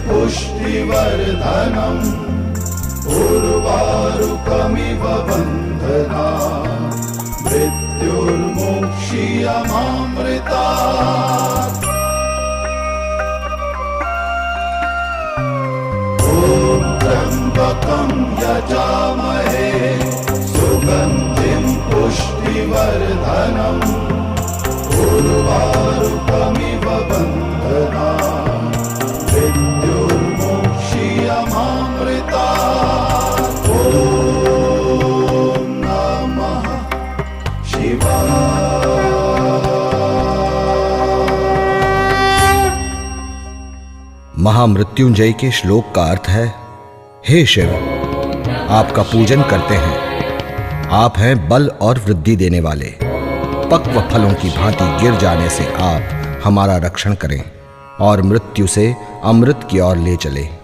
पुष्टिवर्धनम् उर्वारुकमिव बन्धना मृत्युर्मुक्षीयमामृतात्। ॐ त्र्यम्बकं यजामहे सुगन्धिं पुष्टिवर्धनम् उर्वारुकमिव बन्धना मृत्युर्मुक्षीयमामृतात्। ॐ नमः शिवाय। महामृत्युंजय के श्लोक का अर्थ है, हे शिव, आपका पूजन करते हैं। आप हैं बल और वृद्धि देने वाले। पक्व फलों की भांति गिर जाने से आप हमारा रक्षण करें और मृत्यु से अमृत की ओर ले चले।